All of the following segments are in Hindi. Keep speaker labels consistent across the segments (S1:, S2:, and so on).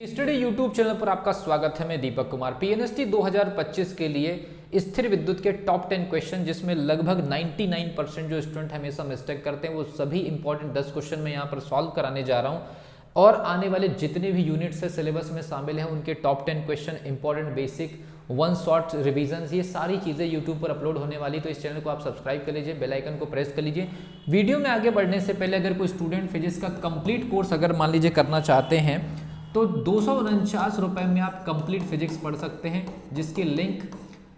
S1: स्टडी यूट्यूब चैनल पर आपका स्वागत है। मैं दीपक कुमार। पीएनएसटी 2025 के लिए स्थिर विद्युत के टॉप 10 क्वेश्चन, जिसमें लगभग 99% जो स्टूडेंट हमेशा मिस्टेक करते हैं, वो सभी इंपॉर्टेंट 10 क्वेश्चन मैं यहाँ पर सॉल्व कराने जा रहा हूँ। और आने वाले जितने भी यूनिट्स है सिलेबस में शामिल हैं, उनके top 10 question, important basic, one shot revision, ये सारी चीज़ें यूट्यूब पर अपलोड होने वाली। तो इस चैनल को आप सब्सक्राइब कर लीजिए, बेल आइकन को प्रेस कर लीजिए। वीडियो में आगे बढ़ने से पहले अगर कोई स्टूडेंट फिजिक्स का कंप्लीट कोर्स अगर मान लीजिए करना चाहते हैं तो 249 रुपये में आप कंप्लीट फिजिक्स पढ़ सकते हैं, जिसकी लिंक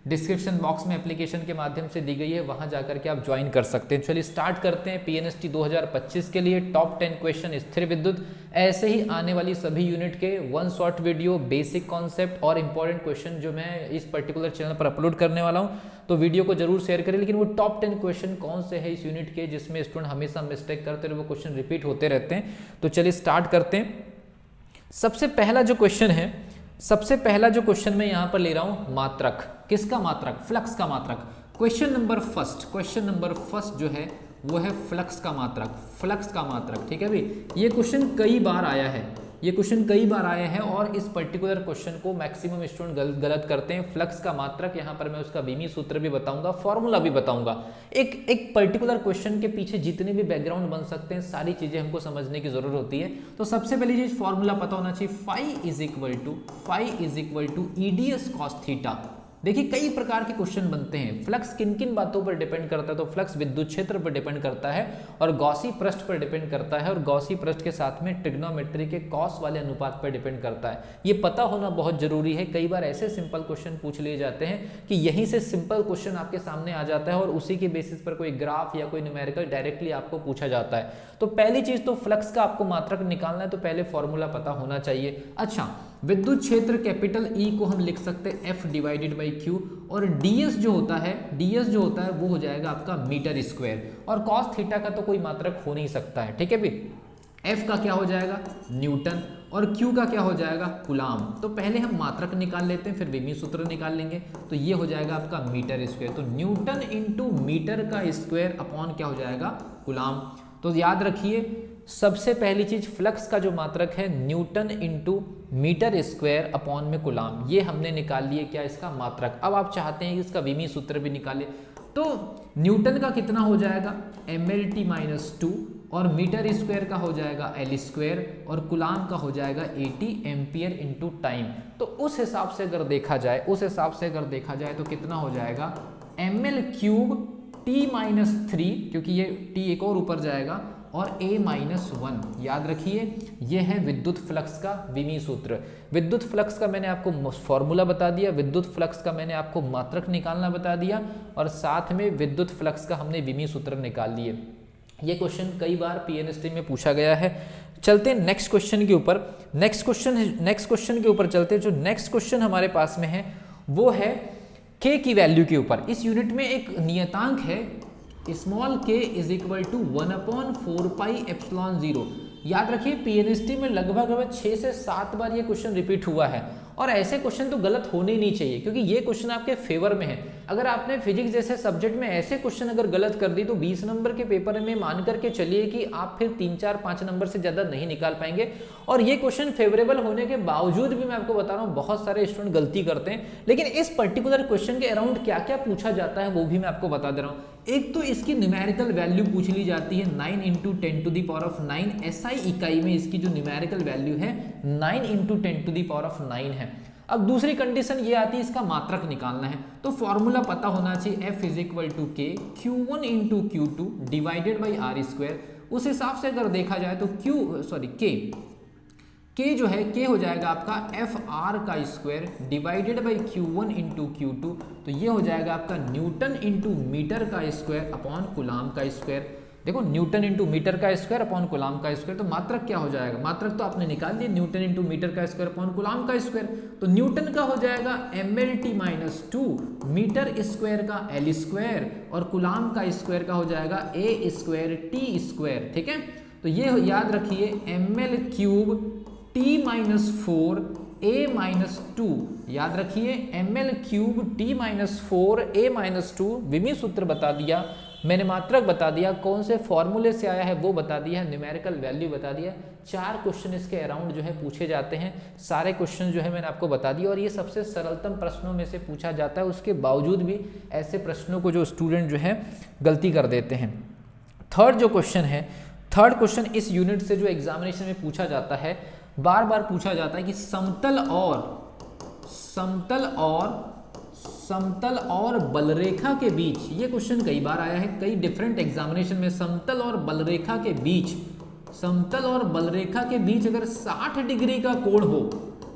S1: डिस्क्रिप्शन बॉक्स में एप्लीकेशन के माध्यम से दी गई है, वहां जाकर के आप ज्वाइन कर सकते हैं। चलिए स्टार्ट करते हैं। पीएनएसटी 2025 के लिए टॉप 10 क्वेश्चन स्थिर विद्युत, ऐसे ही आने वाली सभी यूनिट के one shot video, basic concept और इंपॉर्टेंट क्वेश्चन जो मैं इस पर्टिकुलर चैनल पर अपलोड करने वाला हूं, तो वीडियो को जरूर शेयर करें। लेकिन वो टॉप 10 क्वेश्चन कौन से है इस यूनिट के जिसमें स्टूडेंट हमेशा मिस्टेक करते हैं, वो क्वेश्चन रिपीट होते रहते हैं। तो चलिए स्टार्ट करते हैं। सबसे पहला जो क्वेश्चन मैं यहां पर ले रहा हूं मात्रक। किसका मात्रक? फ्लक्स का मात्रक। क्वेश्चन नंबर फर्स्ट जो है वो है फ्लक्स का मात्रक। ठीक है भाई, ये क्वेश्चन कई बार आया है और इस पर्टिकुलर क्वेश्चन को मैक्सिमम स्टूडेंट गलत करते हैं। फ्लक्स का मात्रक, यहाँ पर मैं उसका बीमी सूत्र भी बताऊंगा, फॉर्मूला भी बताऊंगा। एक पर्टिकुलर क्वेश्चन के पीछे जितने भी बैकग्राउंड बन सकते हैं, सारी चीजें हमको समझने की जरूरत होती है। तो सबसे पहली चीज फॉर्मूला पता होना चाहिए। Phi is equal to EDS cos theta. देखिए कई प्रकार के क्वेश्चन बनते हैं। फ्लक्स किन किन बातों पर डिपेंड करता है? तो फ्लक्स विद्युत क्षेत्र पर डिपेंड करता है और गॉसी पृष्ठ पर डिपेंड करता है, और गॉसी पृष्ठ के साथ में ट्रिग्नोमेट्री के कॉस वाले अनुपात पर डिपेंड करता है। ये पता होना बहुत जरूरी है। कई बार ऐसे सिंपल क्वेश्चन पूछ लिए जाते हैं कि यहीं से सिंपल क्वेश्चन आपके सामने आ जाता है और उसी के बेसिस पर कोई ग्राफ या कोई न्यूमेरिकल डायरेक्टली आपको पूछा जाता है। तो पहली चीज तो फ्लक्स का आपको मात्रक निकालना है, तो पहले फॉर्मूला पता होना चाहिए। अच्छा, विद्युत क्षेत्र कैपिटल ई को हम लिख सकते हैं एफ डिवाइडेड बाई क्यू, और डीएस जो होता है वो हो जाएगा आपका मीटर स्क्वायर, और कॉस थीटा का तो कोई मात्रक हो नहीं सकता है। ठीक है भाई, एफ का क्या हो जाएगा? न्यूटन, और क्यू का क्या हो जाएगा? कूलाम। तो पहले हम मात्रक निकाल लेते हैं, फिर विमी सूत्र निकाल लेंगे। तो ये हो जाएगा आपका मीटर स्क्वायर। तो न्यूटन इंटू मीटर का स्क्वायर अपॉन क्या हो जाएगा? कूलाम। तो याद रखिए, सबसे पहली चीज फ्लक्स का जो मात्रक है newton into metre square upon में कूलाम, ये हमने निकाल लिए क्या? इसका मात्रक। अब आप चाहते हैं कि इसका विमी सूत्र भी निकाले, तो न्यूटन का कितना हो जाएगा? mlt माइनस 2, और मीटर स्क्वायर का हो जाएगा एल स्क्वायर, और कूलाम का हो जाएगा 80 एम्पियर इंटू टाइम। तो उस हिसाब से अगर देखा जाए तो कितना हो जाएगा? ml क्यूब t माइनस 3, क्योंकि ये t एक और ऊपर जाएगा, और a माइनस 1। याद रखिए, यह है विद्युत फ्लक्स का विमी सूत्र। विद्युत फ्लक्स का मैंने आपको फॉर्मूला बता दिया, विद्युत फ्लक्स का मैंने आपको मात्रक निकालना बता दिया, और साथ में विद्युत फ्लक्स का हमने विमी सूत्र निकाल लिए। ये क्वेश्चन कई बार पीएनएसटी में पूछा गया है। चलते हैं नेक्स्ट क्वेश्चन के ऊपर। नेक्स्ट क्वेश्चन के ऊपर चलते हैं। जो नेक्स्ट क्वेश्चन हमारे पास में है वो है k की वैल्यू के ऊपर। इस यूनिट में एक नियतांक है small k is equal to 1/4 pi epsilon 0। याद रखिए, पीएनएसटी में लगभग 6 से 7 बार ये क्वेश्चन रिपीट हुआ है, और ऐसे क्वेश्चन तो गलत होने ही नहीं चाहिए, क्योंकि ये क्वेश्चन आपके फेवर में है। अगर आपने फिजिक्स जैसे सब्जेक्ट में ऐसे क्वेश्चन अगर गलत कर दी, तो 20 नंबर के पेपर में मान करके चलिए कि आप फिर 3, 4, 5 नंबर से ज्यादा नहीं निकाल पाएंगे। और ये क्वेश्चन फेवरेबल होने के बावजूद भी मैं आपको बता रहा हूँ, बहुत सारे स्टूडेंट गलती करते हैं। लेकिन इस पर्टिकुलर क्वेश्चन के अराउंड क्या क्या पूछा जाता है वो भी मैं आपको बता दे रहा हूँ। एक तो इसकी न्यूमेरिकल वैल्यू पूछ ली जाती है 9 into 10 to the power of 9। SI इकाई में इसकी जो न्यूमेरिकल वैल्यू है 9 into 10 to the power of 9 है। अब दूसरी कंडीशन ये आती है, इसका मात्रक निकालना है, तो फॉर्मूला पता होना चाहिए F is equal to k Q1 into Q2 divided by r square. उस हिसाब से अगर देखा जाए तो K जो है K हो जाएगा आपका FR का square divided by Q1 into Q2। तो ये हो जाएगा आपका न्यूटन इंटू मीटर का स्क्वायर अपॉन कूलाम का स्क्वायर। देखो, न्यूटन इंटू मीटर का स्क्वायर अपॉन कूलाम का स्क्वायर, तो मात्रक क्या हो जाएगा? मात्रक तो आपने निकाल दिया, न्यूटन इंटू मीटर का स्क्वायर अपॉन कूलाम का स्क्वायर। तो न्यूटन का हो जाएगा mlt माइनस 2, मीटर स्क्वायर का एल स्क्वायर, और कूलाम का स्क्वायर का हो जाएगा a स्क्वायर t स्क्वायर। ठीक है, तो ये याद रखिए, ml cube t minus 4 a minus 2। याद रखिए, ml cube t minus 4 a minus 2, विमी सूत्र बता दिया। मैंने मात्रक बता दिया, कौन से फॉर्मूले से आया है वो बता दिया, न्यूमेरिकल वैल्यू बता दिया। 4 क्वेश्चन इसके अराउंड जो है पूछे जाते हैं। सारे क्वेश्चन जो है मैंने आपको बता दिया और ये सबसे सरलतम प्रश्नों में से पूछा जाता है। उसके बावजूद भी ऐसे प्रश्नों को जो स्टूडेंट जो है गलती कर देते हैं। थर्ड जो क्वेश्चन है, थर्ड क्वेश्चन इस यूनिट से जो एग्जामिनेशन में पूछा जाता है, बार बार पूछा जाता है कि समतल और बलरेखा के बीच, ये क्वेश्चन कई बार आया है कई डिफरेंट एग्जामिनेशन में। समतल और बलरेखा के बीच अगर 60 डिग्री का कोण हो,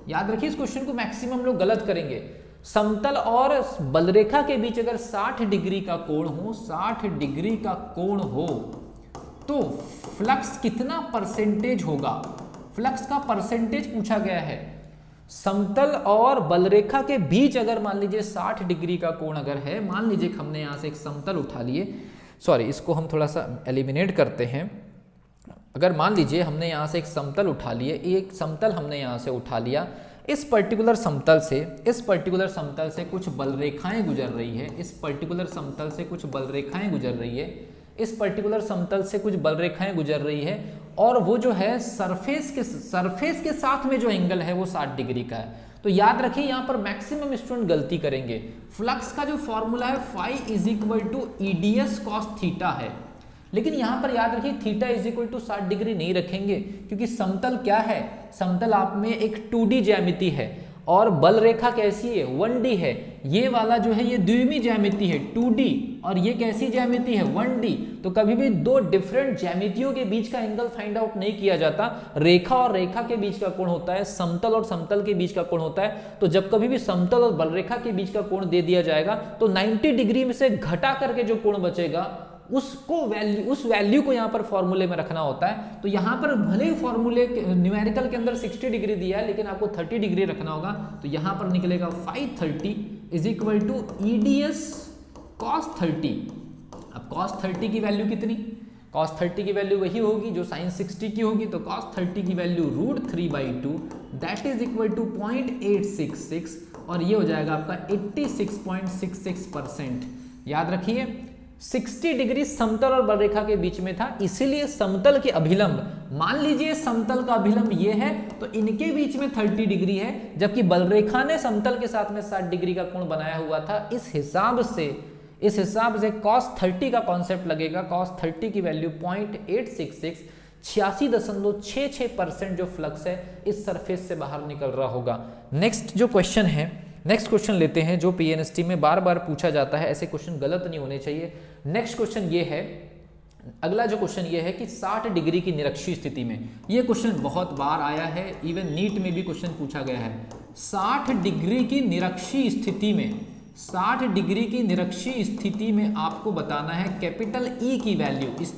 S1: याद रखिए इस क्वेश्चन को मैक्सिमम लोग गलत करेंगे। समतल और बलरेखा के बीच अगर 60 डिग्री का कोण हो, 60 डिग्री का कोण हो तो फ्लक्स कितना परसेंटेज होगा? फ्लक्स का परसेंटेज पूछा गया है। समतल और बलरेखा के बीच अगर मान लीजिए 60 डिग्री का कोण अगर है, मान लीजिए हमने यहां से एक समतल उठा लिए, सॉरी इसको हम थोड़ा सा एलिमिनेट करते हैं। अगर मान लीजिए हमने यहां से एक समतल उठा लिए, एक समतल हमने यहां से उठा लिया, इस पर्टिकुलर समतल से कुछ बलरेखाएं गुजर रही है, इस पर्टिकुलर समतल से कुछ बलरेखाएं गुजर रही है, इस पर्टिकुलर समतल से कुछ बलरेखाएं गुजर रही है और वो जो है सरफेस के साथ में जो एंगल है वो 60 डिग्री का है। तो याद रखिए यहां पर मैक्सिमम स्टूडेंट गलती करेंगे। फ्लक्स का जो फॉर्मूला है phi = EDS cos थीटा है, लेकिन यहां पर याद रखिए थीटा = 60 डिग्री नहीं रखेंगे, क्योंकि समतल क्या है? समतल आप में एक 2D ज्यामिति है और बल रेखा कैसी है? 1D है। ये वाला जो है ये द्विमीय ज्यामिति है 2D, और ये कैसी ज्यामिति है? 1D। तो कभी भी दो डिफरेंट ज्यामितियों के बीच का एंगल फाइंड आउट नहीं किया जाता, रेखा और रेखा के बीच का कोण होता है, समतल और समतल के बीच का कोण होता है। तो जब कभी भी समतल और बल रेखा के बीच का कोण दे दिया जाएगा तो 90 डिग्री में से घटा करके जो कोण बचेगा उस वैल्यू को यहाँ पर फॉर्मूले में रखना होता है। तो यहाँ पर भले ही फॉर्मूले न्यूमेरिकल के अंदर 60 डिग्री दिया है, लेकिन आपको 30 डिग्री रखना होगा। तो यहाँ पर निकलेगा phi 30 = EDS cos 30। अब cos 30 की वैल्यू कितनी? cos 30 की वैल्यू वही होगी जो sin 60 की होगी। तो cos 30 की value √3/2 that is equal to 0.866 और ये हो जाएगा आपका 86.66%। याद रखिए 60 डिग्री समतल और बलरेखा के बीच में था, इसीलिए समतल के अभिलंब, मान लीजिए समतल का अभिलंब ये है तो इनके बीच में 30 डिग्री है, जबकि बलरेखा ने समतल के साथ में 60 डिग्री का कोण बनाया हुआ था। इस हिसाब से cos 30 का कॉन्सेप्ट लगेगा। cos 30 की वैल्यू 0.866 86.66% जो फ्लक्स है इस सरफेस से बाहर निकल रहा होगा। नेक्स्ट क्वेश्चन लेते हैं जो पीएनएसटी में बार बार पूछा जाता है। ऐसे क्वेश्चन गलत नहीं होने चाहिए। नेक्स्ट क्वेश्चन ये है, अगला जो क्वेश्चन ये है कि 60 डिग्री की निरक्षीय स्थिति में, ये क्वेश्चन बहुत बार आया है, इवन नीट में भी क्वेश्चन पूछा गया है। 60 डिग्री की निरक्षीय स्थिति में, 60 डिग्री की निरक्षीय स्थिति में आपको बताना है कैपिटल E की वैल्यू, इस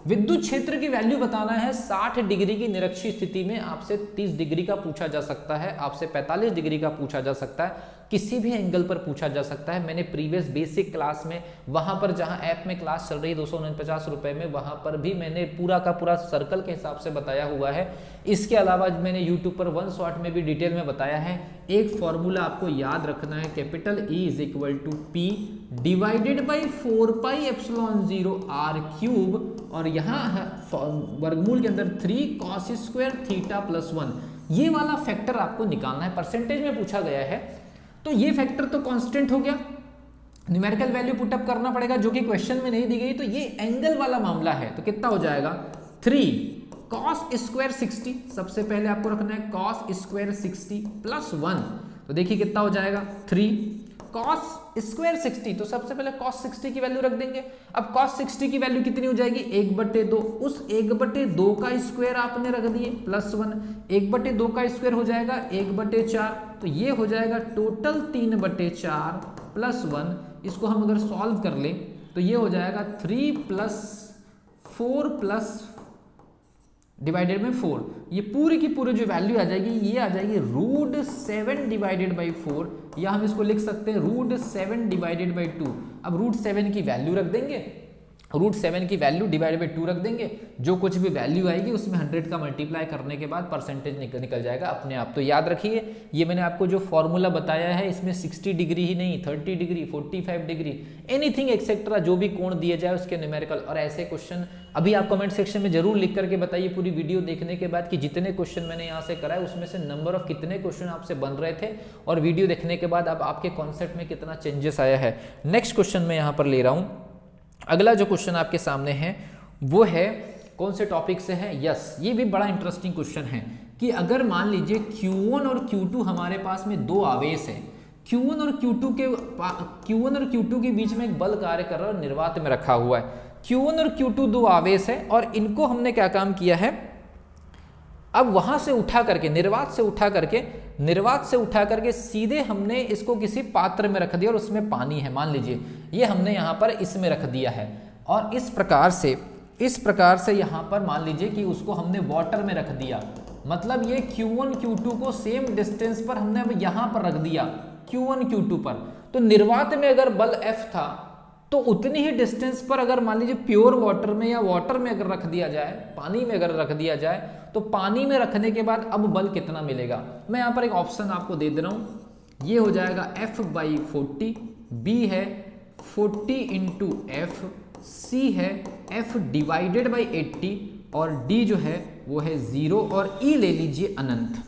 S1: विद्युत क्षेत्र की वैल्यू बताना है। 60 डिग्री की निरक्षीय स्थिति में आपसे 30 डिग्री का पूछा जा सकता है, आपसे 45 डिग्री का पूछा जा सकता है, किसी भी एंगल पर पूछा जा सकता है। मैंने प्रीवियस बेसिक क्लास में, वहां पर जहां ऐप में क्लास चल रही है 249 रुपए में, वहां पर भी मैंने पूरा का पूरा सर्कल के हिसाब से बताया हुआ है। इसके अलावा मैंने यूट्यूब पर 1 शॉट में भी डिटेल में बताया है। एक फॉर्मूला आपको याद रखना है, कैपिटल E = P / 4πε0 r³ और यहाँ वर्गमूल के अंदर 3 cos² θ + 1, ये वाला फैक्टर आपको निकालना है। परसेंटेज में पूछा गया है तो ये फैक्टर तो कांस्टेंट हो गया, न्यूमेरिकल वैल्यू पुटअप करना पड़ेगा जो कि क्वेश्चन में नहीं दी गई। तो ये एंगल वाला मामला है, तो कितना हो जाएगा 3 cos² 60, सबसे पहले आपको रखना है cos² 60 + 1, तो देखिए कितना हो जाएगा 3 cos² 60, तो सबसे पहले cos 60 की वैल्यू रख देंगे। अब cos 60 की वैल्यू कितनी हो जाएगी 1/2, उस 1/2 का स्क्वायर आपने रख दिए +1, 1/2 का स्क्वायर हो जाएगा 1/4, तो ये हो जाएगा टोटल 3/4 + 1। इसको हम अगर सॉल्व कर लें तो ये हो जाएगा 3 + 4 डिवाइडेड में 4, ये पूरी की पूरी जो वैल्यू आ जाएगी ये आ जाएगी √7 / 4, या हम इसको लिख सकते हैं √7 / 2। अब √7 की वैल्यू रख देंगे। √7 की वैल्यू डिवाइड बाई 2 रख देंगे, जो कुछ भी वैल्यू आएगी उसमें 100 का मल्टीप्लाई करने के बाद परसेंटेज निकल जाएगा अपने आप। तो याद रखिए, ये मैंने आपको जो फॉर्मूला बताया है इसमें 60 डिग्री ही नहीं, 30 डिग्री, 45 डिग्री, एनीथिंग एक्सेट्रा जो भी कोण दिए जाए उसके न्यूमेरिकल। और ऐसे क्वेश्चन अभी आप कमेंट सेक्शन में जरूर लिख करके बताइए पूरी वीडियो देखने के बाद कि जितने क्वेश्चन मैंने यहाँ से कराए उसमें से नंबर ऑफ कितने क्वेश्चन आपसे बन रहे थे, और वीडियो देखने के बाद अब आपके कॉन्सेप्ट में कितना चेंजेस आया है। नेक्स्ट क्वेश्चन मैं यहाँ पर ले रहा हूँ। अगला जो क्वेश्चन आपके सामने है वो है कौन से टॉपिक से है। यस, ये भी बड़ा इंटरेस्टिंग क्वेश्चन है कि अगर मान लीजिए Q1 और Q2 हमारे पास में दो आवेश है, Q1 और Q2 के बीच में एक बल कार्य कर रहा है और निर्वात में रखा हुआ है। Q1 और Q2 दो आवेश है और इनको हमने क्या काम किया है, अब वहां से उठा करके निर्वात से उठा करके सीधे हमने इसको किसी पात्र में रख दिया और उसमें पानी है, मान लीजिए ये हमने यहाँ पर इसमें रख दिया है, और इस प्रकार से यहाँ पर मान लीजिए कि उसको हमने वाटर में रख दिया। मतलब ये Q1 Q2 को सेम डिस्टेंस पर हमने अब यहाँ पर रख दिया Q1 Q2 पर। तो निर्वात में अगर बल F था तो उतनी ही डिस्टेंस पर अगर मान लीजिए प्योर वाटर में या वाटर में अगर रख दिया जाए, पानी में अगर रख दिया जाए, तो पानी में रखने के बाद अब बल कितना मिलेगा। मैं यहाँ पर एक ऑप्शन आपको दे रहा हूँ, ये हो जाएगा F/40, B है 40 इंटू F, C है F डिवाइडेड बाई 80 और D जो है वो है 0 और E ले लीजिए अनंत।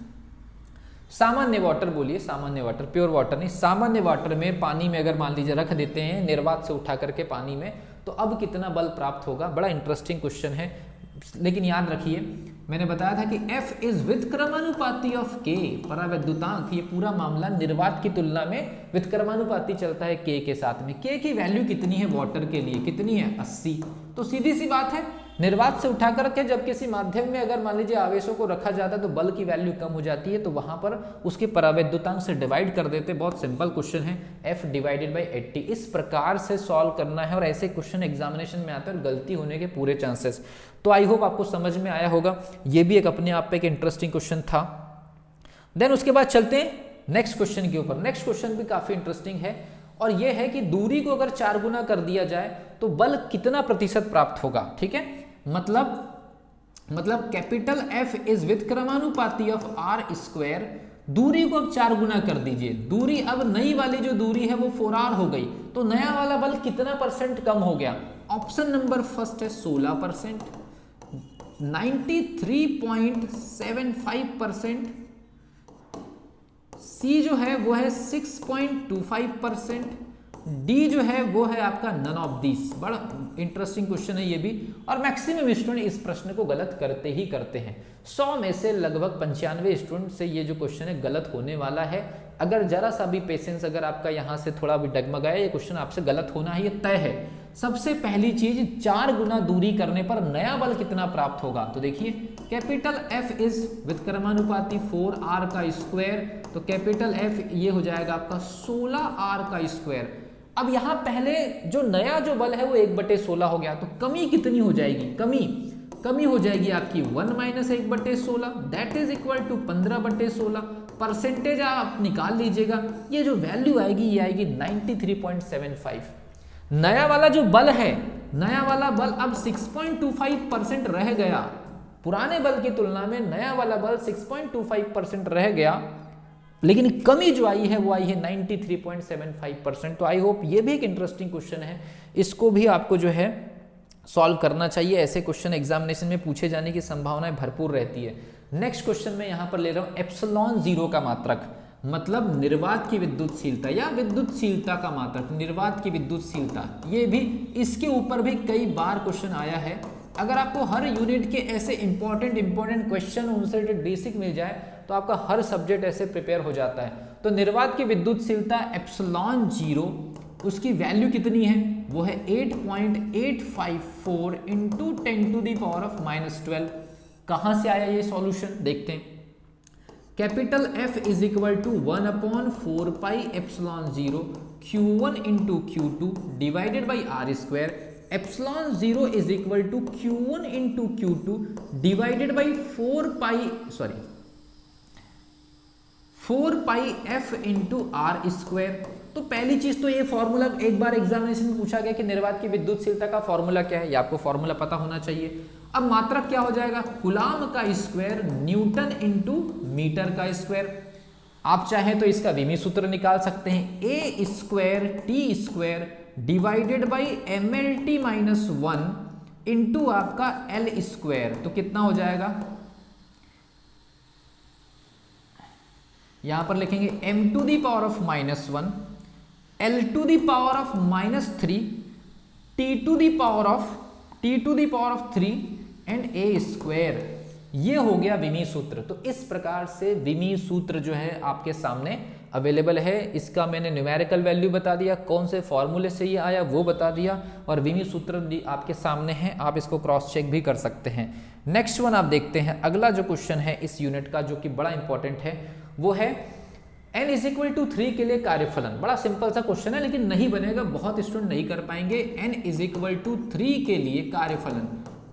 S1: सामान्य वाटर बोलिए, सामान्य वाटर, प्योर वाटर नहीं, सामान्य वाटर में पानी में अगर मान लीजिए रख देते हैं निर्वात से उठा करके पानी में, तो अब कितना बल प्राप्त होगा। बड़ा इंटरेस्टिंग क्वेश्चन है, लेकिन याद रखिए मैंने बताया था कि F इज व्युत्क्रमानुपाती ऑफ K, परावैद्युतांक। ये पूरा मामला निर्वात की तुलना में व्युत्क्रमानुपाती चलता है K के साथ में। K की वैल्यू कितनी है वाटर के लिए, कितनी है 80। तो सीधी सी बात है, निर्वात से उठा करके जब किसी माध्यम में अगर मान लीजिए आवेशों को रखा जाता है तो बल की वैल्यू कम हो जाती है, तो वहां पर उसके परावैद्युतांक से डिवाइड कर देते। बहुत सिंपल क्वेश्चन है, F डिवाइडेड बाई 80। इस प्रकार से सॉल्व करना है और ऐसे क्वेश्चन एग्जामिनेशन में आते हैं और गलती होने के पूरे चांसेस। तो आई होप आपको समझ में आया होगा। ये भी एक अपने आप पे एक इंटरेस्टिंग क्वेश्चन था। देन उसके बाद चलते हैं नेक्स्ट क्वेश्चन के ऊपर। नेक्स्ट क्वेश्चन भी काफी इंटरेस्टिंग है और यह है कि दूरी को अगर 4 गुना कर दिया जाए तो बल कितना प्रतिशत प्राप्त होगा। ठीक है, मतलब कैपिटल F इज व्युत्क्रमानुपाती ऑफ R²। दूरी को अब 4 गुना कर दीजिए। दूरी अब नई वाली जो दूरी है वो 4R हो गई, तो नया वाला बल कितना परसेंट कम हो गया। ऑप्शन नंबर फर्स्ट है 16%, 93.75%, C जो है वो है 6.25%, डी जो है वो है आपका नन ऑफ दिस। बड़ा इंटरेस्टिंग क्वेश्चन है ये भी, और मैक्सिमम स्टूडेंट इस प्रश्न को गलत करते ही करते हैं। 100 में से लगभग 95 स्टूडेंट से ये जो क्वेश्चन है गलत होने वाला है। अगर जरा सा भी पेशेंस अगर आपका यहाँ से थोड़ा भी डगमगाया, ये क्वेश्चन आपसे गलत होना है, ये तय है। सबसे पहली चीज, 4 गुना दूरी करने पर नया बल कितना प्राप्त होगा। तो देखिए कैपिटल F इज व्युत्क्रमानुपाती 4R का स्क्वायर, तो कैपिटल F ये हो जाएगा आपका 16R का स्क्वायर। अब यहाँ पहले जो नया जो बल है वो 1/16 हो गया, तो कमी कितनी हो जाएगी, कमी हो जाएगी आपकी 1 - 1/16, that is equal to 15/16। Percentage आप निकाल लीजिएगा, ये जो वैल्यू आएगी ये आएगी 93.75। नया वाला जो बल है, नया वाला बल अब 6.25% रह गया। पुराने बल की तुलना में नया वाला बल 6.25% रह गया, लेकिन कमी जो आई है वो आई है 93.75%। तो आई होप ये भी एक इंटरेस्टिंग क्वेश्चन है, इसको भी आपको जो है सॉल्व करना चाहिए। ऐसे क्वेश्चन एग्जामिनेशन में पूछे जाने की संभावनाएं भरपूर रहती है। नेक्स्ट क्वेश्चन में यहां पर ले रहा हूं ε0 का मात्रक, मतलब निर्वात की विद्युतशीलता या विद्युतशीलता का मात्रक, निर्वात की विद्युतशीलता। ये भी, इसके ऊपर भी कई बार क्वेश्चन आया है। अगर आपको हर यूनिट के ऐसे इंपॉर्टेंट क्वेश्चन उनसे बेसिक मिल जाए तो आपका हर सब्जेक्ट ऐसे प्रिपेयर हो जाता है। तो निर्वात की विद्युतशीलता ε0, उसकी वैल्यू कितनी है, वो है 8.854 इंटू 10⁻⁻12। कहां से आया ये सॉल्यूशन, देखते हैं। Capital F is equal to 1/4πε0 Q1 into Q2 divided by R²। ε0 is equal to Q1 into Q2 divided by 4 4 pi F into R square. तो पहली चीज तो ये फॉर्मूला एक बार एग्जामिनेशन में पूछा गया कि निर्वात की विद्युतशीलता का फॉर्मूला क्या है, ये आपको फॉर्मूला पता होना चाहिए। अब मात्रक क्या हो जाएगा, कूलाम का स्क्वायर न्यूटन इंटू मीटर का स्क्वायर। आप चाहें तो इसका विमी सूत्र निकाल सकते हैं, A square T square divided by M L T minus 1 into आपका एल स्क्वायर। तो कितना हो जाएगा, यहां पर लिखेंगे m to the power of -1 l to the power of -3 t to the power of 3 and a square. ये हो गया विमी सूत्र। तो इस प्रकार से विमी सूत्र जो है आपके सामने अवेलेबल है। इसका मैंने न्यूमेरिकल वैल्यू बता दिया, कौन से फॉर्मूले से ये आया वो बता दिया, और विमी सूत्र आपके सामने है, आप इसको क्रॉस चेक भी कर सकते हैं। नेक्स्ट वन आप देखते हैं, अगला जो क्वेश्चन है इस यूनिट का जो कि बड़ा इंपॉर्टेंट है वो है n इज इक्वल टू 3 के लिए कार्यफलन। बड़ा सिंपल सा क्वेश्चन है लेकिन नहीं बनेगा, बहुत स्टूडेंट नहीं कर पाएंगे। n इज इक्वल टू 3 के लिए कार्यफलन,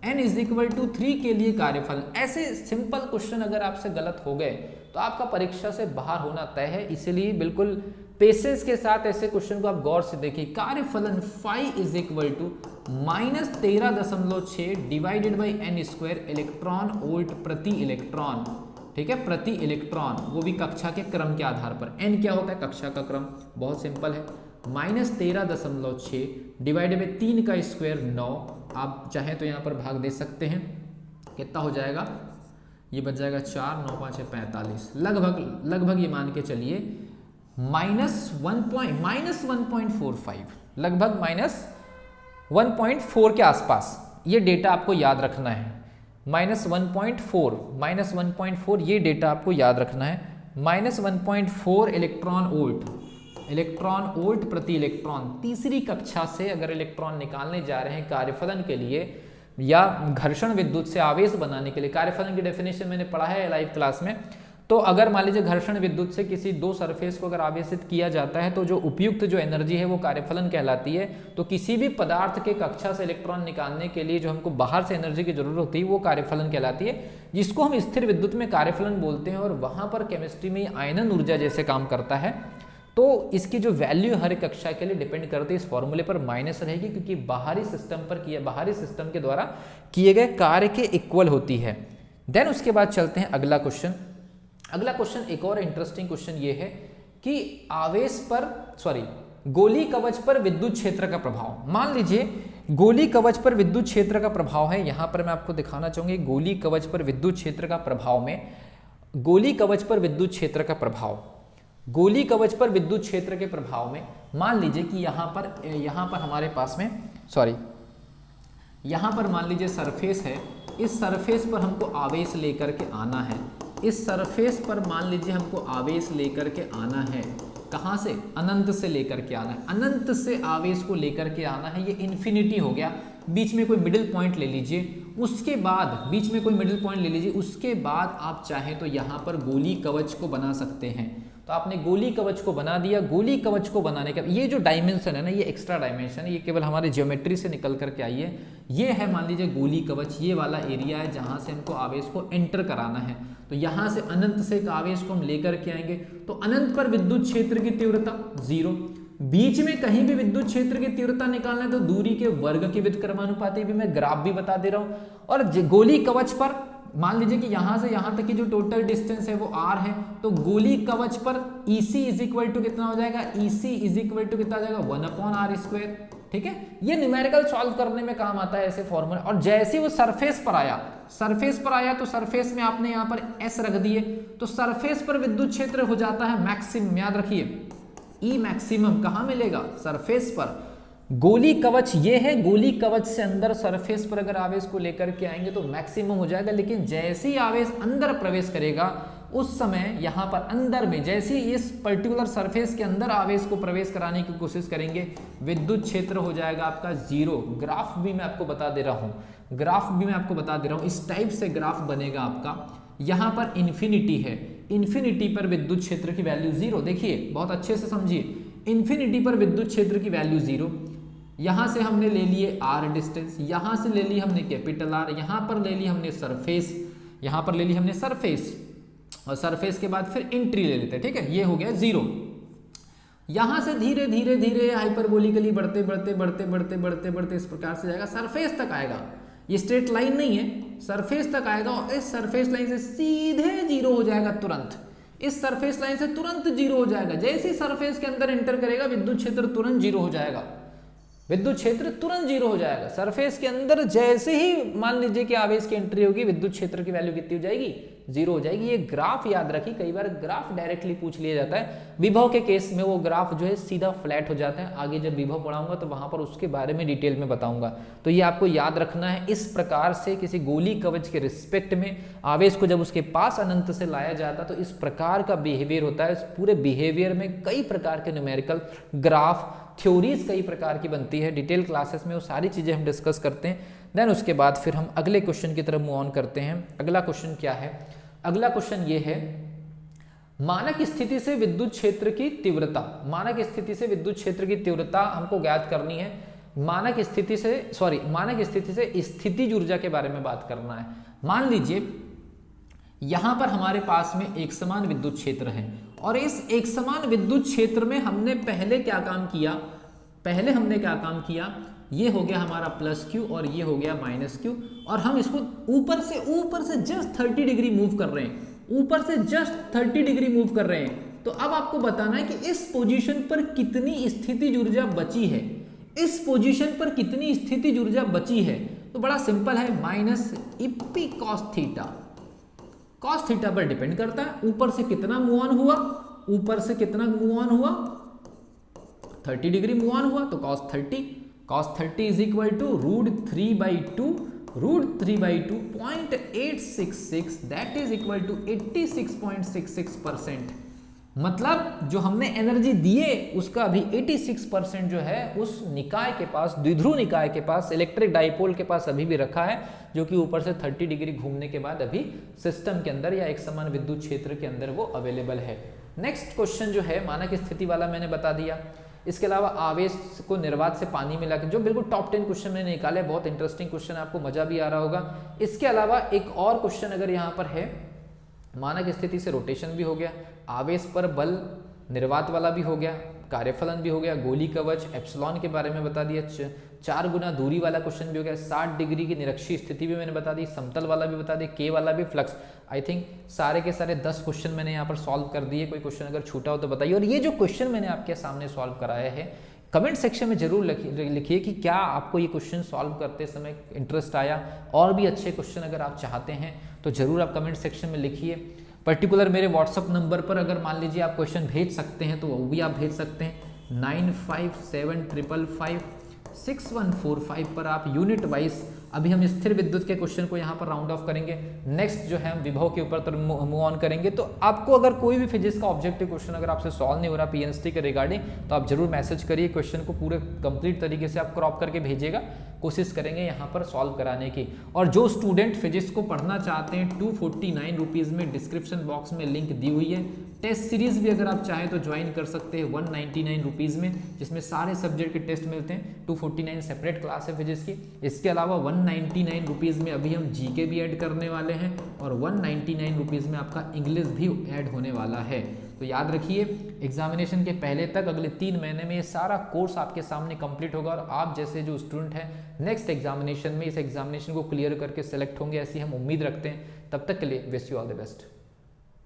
S1: n इज इक्वल टू 3 के लिए कार्यफलन। ऐसे सिंपल क्वेश्चन अगर आपसे गलत हो गए तो आपका परीक्षा से बाहर होना तय है, इसलिए बिल्कुल पेशेंस के साथ ऐसे क्वेश्चन को आप गौर से देखिए। कार्यफलन phi is equal to -13.6 divided by n square electron volt प्रति इलेक्ट्रॉन, ठीक है, प्रति इलेक्ट्रॉन, वो भी कक्षा के क्रम के आधार पर। n क्या होता है, कक्षा का क्रम, बहुत सिंपल है। -13.6 डिवाइडेड बाई 3 का स्क्वायर 9, आप चाहें तो यहाँ पर भाग दे सकते हैं, कितना हो जाएगा, ये बच जाएगा 4, 9 5 45, लगभग ये मान के चलिए -1.45, लगभग -1.4 के आसपास। ये डेटा आपको याद रखना है, -1.4 ये डेटा आपको याद रखना है। -1.4 इलेक्ट्रॉन वोल्ट प्रति इलेक्ट्रॉन। तीसरी कक्षा से अगर इलेक्ट्रॉन निकालने जा रहे हैं कार्यफलन के लिए या घर्षण विद्युत से आवेश बनाने के लिए, कार्यफलन की डेफिनेशन मैंने पढ़ा है लाइव क्लास में। तो अगर मान लीजिए घर्षण विद्युत से किसी दो सरफेस को अगर आवेशित किया जाता है तो जो उपयुक्त जो एनर्जी है वो कार्यफलन कहलाती है। तो किसी भी पदार्थ के कक्षा से इलेक्ट्रॉन निकालने के लिए जो हमको बाहर से एनर्जी की जरूरत होती है वो कार्यफलन कहलाती है, जिसको हम स्थिर विद्युत में कार्यफलन बोलते हैं। और वहां पर केमिस्ट्री में आयनन ऊर्जा जैसे काम करता है। तो इसकी जो वैल्यू हर कक्षा के लिए डिपेंड करती है इस फॉर्मूले पर माइनस रहेगी, क्योंकि बाहरी सिस्टम के द्वारा किए गए कार्य के इक्वल होती है। देन उसके बाद चलते हैं अगला क्वेश्चन। अगला क्वेश्चन एक और इंटरेस्टिंग क्वेश्चन ये है कि गोली कवच पर विद्युत क्षेत्र का प्रभाव। मान लीजिए गोली कवच पर विद्युत क्षेत्र का प्रभाव है, यहां पर मैं आपको दिखाना चाहूंगी गोली कवच पर विद्युत क्षेत्र का प्रभाव में, गोली कवच पर विद्युत क्षेत्र का प्रभाव, गोली कवच पर विद्युत क्षेत्र के प्रभाव में मान लीजिए कि यहां पर हमारे पास में यहां पर मान लीजिए सरफेस है, इस सरफेस पर हमको आवेश लेकर के आना है, इस सरफेस पर मान लीजिए हमको आवेश लेकर के आना है, कहां से, अनंत से लेकर के आना है, अनंत से आवेश को लेकर के आना है। ये इन्फिनिटी हो गया, बीच में कोई मिडिल पॉइंट ले लीजिए, उसके बाद बीच में कोई मिडिल पॉइंट ले लीजिए, उसके बाद आप चाहें तो यहां पर गोली कवच को बना सकते हैं। तो आपने गोली कवच को बना दिया। गोली कवच को बनाने का ये जो डायमेंशन है ना, ये एक्स्ट्रा डायमेंशन है, ये केवल हमारे ज्योमेट्री से निकल करके आई है। ये है मान लीजिए गोली कवच, ये वाला एरिया है जहां से हमको आवेश को एंटर कराना है। तो यहां से अनंत से एक आवेश को हम लेकर के आएंगे, तो अनंत पर विद्युत क्षेत्र की तीव्रता 0, बीच में कहीं भी विद्युत क्षेत्र की तीव्रता निकालना है तो दूरी के वर्ग के व्युत्क्रमानुपाती भी मैं ग्राफ भी बता दे रहा हूं। और गोली कवच पर मान लीजिए कि यहां से यहां तक की जो टोटल डिस्टेंस है वो r है, तो गोली कवच पर EC इज इक्वल टू कितना हो जाएगा, EC इज इक्वल टू कितना हो जाएगा 1/r²। ठीक है, ये न्यूमेरिकल सॉल्व करने में काम आता है ऐसे फॉर्मूला। और जैसे वो सरफेस पर आया तो सरफेस में आपने यहाँ पर S रख दिए, तो सरफेस पर विद्युत क्षेत्र हो जाता है मैक्सिमम। याद रखिए E मैक्सिमम कहाँ मिलेगा, सरफेस पर। गोली कवच ये है, गोली कवच से अंदर सरफेस पर अगर आवेश को लेकर के आएंगे तो मैक्सिमम हो जाएगा। लेकिन जैसे ही आवेश अंदर प्रवेश करेगा उस समय यहाँ पर अंदर में जैसे ही इस पर्टिकुलर सरफेस के अंदर आवेश को प्रवेश कराने की कोशिश करेंगे, विद्युत क्षेत्र हो जाएगा आपका 0। ग्राफ भी मैं आपको बता दे रहा हूँ, इस टाइप से ग्राफ बनेगा आपका। यहाँ पर इन्फिनिटी है, इन्फिनिटी पर विद्युत क्षेत्र की वैल्यू 0। देखिए बहुत अच्छे से समझिए, इन्फिनिटी पर विद्युत क्षेत्र की वैल्यू 0। यहां से हमने ले लिए r डिस्टेंस, यहां से ले ली हमने कैपिटल R, यहां पर ले ली हमने सरफेस, और सरफेस के बाद फिर एंट्री ले लेते हैं, ठीक है, ये हो गया 0। यहां से धीरे धीरे धीरे हाइपरबोलिकली बढ़ते बढ़ते बढ़ते बढ़ते बढ़ते बढ़ते इस प्रकार से जाएगा, सरफेस तक आएगा। ये स्ट्रेट लाइन नहीं है, सरफेस तक आएगा और इस सरफेस लाइन से सीधे 0 हो जाएगा तुरंत। इस सरफेस लाइन से तुरंत 0 हो जाएगा। जैसे ही सरफेस के अंदर एंटर करेगा विद्युत क्षेत्र तुरंत 0 हो जाएगा, विद्युत क्षेत्र तुरंत 0 हो जाएगा। सरफेस के अंदर जैसे ही मान लीजिए कि आवेश की एंट्री होगी, विद्युत क्षेत्र की वैल्यू कितनी हो जाएगी, 0 हो जाएगी। ये ग्राफ याद रखिए, कई बार ग्राफ डायरेक्टली पूछ लिया जाता है। विभव के केस में वो ग्राफ जो है सीधा फ्लैट हो जाता है। आगे जब विभव पढ़ाऊंगा तो वहां पर उसके बारे में डिटेल में बताऊंगा। तो ये आपको याद रखना है। इस प्रकार से किसी गोली कवच के रिस्पेक्ट में आवेश को जब उसके पास अनंत से लाया जाता है तो इस प्रकार का बिहेवियर होता है। इस पूरे बिहेवियर में कई प्रकार के न्यूमेरिकल ग्राफ थ्योरीज कई प्रकार की बनती है। डिटेल क्लासेस में वो सारी चीजें हम डिस्कस करते हैं। देन उसके बाद फिर हम अगले क्वेश्चन की तरफ मूव ऑन करते हैं। अगला क्वेश्चन क्या है? अगला क्वेश्चन ये है, मानक स्थिति से विद्युत क्षेत्र की तीव्रता। मानक स्थिति से विद्युत क्षेत्र की तीव्रता हमको ज्ञात करनी है। मानक स्थिति से स्थितिज ऊर्जा के बारे में बात करना है। मान लीजिए यहां पर हमारे पास में एक समान विद्युत क्षेत्र है और इस एक समान विद्युत क्षेत्र में हमने पहले क्या काम किया, ये हो गया हमारा प्लस क्यू और ये हो गया माइनस क्यू, और हम इसको ऊपर से जस्ट 30 डिग्री मूव कर रहे हैं, ऊपर से जस्ट 30 डिग्री मूव कर रहे हैं। तो अब आपको बताना है कि इस पोजीशन पर कितनी स्थितिज ऊर्जा बची है, इस पोजीशन पर कितनी स्थितिज ऊर्जा बची है। तो बड़ा सिंपल है, minus Yippee cos theta. Cos theta पर डिपेंड करता है ऊपर से कितना मूव ऑन हुआ, ऊपर से कितना मूव ऑन हुआ, 30 डिग्री मूव ऑन हुआ, तो cos 30 is equal to √3/2 0.866 that is equal to 86.66%। मतलब जो हमने एनर्जी दिए उसका अभी 86% जो है उस निकाय के पास, द्विध्रुव निकाय के पास, इलेक्ट्रिक डाइपोल के पास अभी भी रखा है, जो कि ऊपर से 30 डिग्री घूमने के बाद अभी सिस्टम के अंदर या एक समान विद्युत क्षेत्र के अंदर वो अवेलेबल है। नेक्स्ट क्वेश्चन जो है मानक स्थिति वाला मैंने बता दिया। इसके अलावा आवेश को निर्वात से पानी में लाकर, जो बिल्कुल टॉप 10 क्वेश्चन मैंने निकाले, बहुत इंटरेस्टिंग क्वेश्चन, आपको मजा भी आ रहा होगा। इसके अलावा एक और क्वेश्चन अगर यहाँ पर है, मानक स्थिति से रोटेशन भी हो गया, आवेश पर बल निर्वात वाला भी हो गया, कार्यफलन भी हो गया, गोली कवच एप्सिलॉन के बारे में बता दिया, 4 गुना दूरी वाला क्वेश्चन भी हो गया, 60 डिग्री की निरक्षीय स्थिति भी मैंने बता दी, समतल वाला भी बता दिया, के वाला भी, फ्लक्स। आई थिंक सारे के सारे 10 क्वेश्चन मैंने यहाँ पर सॉल्व कर दिए। कोई क्वेश्चन अगर छूटा हो तो बताइए। और ये जो क्वेश्चन मैंने आपके सामने सॉल्व कराया है, कमेंट सेक्शन में जरूर लिखिए कि क्या आपको ये क्वेश्चन सॉल्व करते समय इंटरेस्ट आया, और भी अच्छे क्वेश्चन अगर आप चाहते हैं तो जरूर आप कमेंट सेक्शन में लिखिए। पर्टिकुलर मेरे व्हाट्सअप नंबर पर अगर मान लीजिए आप क्वेश्चन भेज सकते हैं तो वो भी आप भेज सकते हैं। 9575556145 पर आप यूनिट वाइज, अभी हम स्थिर विद्युत के क्वेश्चन को यहाँ पर राउंड ऑफ करेंगे। नेक्स्ट जो है हम विभव के ऊपर तो मूव ऑन करेंगे। तो आपको अगर कोई भी फिजिक्स का ऑब्जेक्टिव क्वेश्चन अगर आपसे सॉल्व नहीं हो रहा पीएनएसटी के रिगार्डिंग, तो आप जरूर मैसेज करिए, क्वेश्चन को पूरे कंप्लीट तरीके से आप क्रॉप करके भेजिएगा, कोशिश करेंगे यहाँ पर सॉल्व कराने की। और जो स्टूडेंट फिजिक्स को पढ़ना चाहते हैं, 249 रुपीज़ में डिस्क्रिप्शन बॉक्स में लिंक दी हुई है। टेस्ट सीरीज भी अगर आप चाहें तो ज्वाइन कर सकते हैं 199 रुपीज़ में, जिसमें सारे सब्जेक्ट के टेस्ट मिलते हैं। 249 सेपरेट क्लास है फिजिक्स की। इसके अलावा 199 रुपीज़ में अभी हम जीके भी ऐड करने वाले हैं, और 199 रुपीज़ में आपका इंग्लिश भी ऐड होने वाला है। तो याद रखिए, एग्जामिनेशन के पहले तक अगले 3 महीने में ये सारा कोर्स आपके सामने कंप्लीट होगा, और आप जैसे जो स्टूडेंट हैं नेक्स्ट एग्जामिनेशन में इस एग्जामिनेशन को क्लियर करके सेलेक्ट होंगे, ऐसी हम उम्मीद रखते हैं। तब तक के लिए wish you all the best.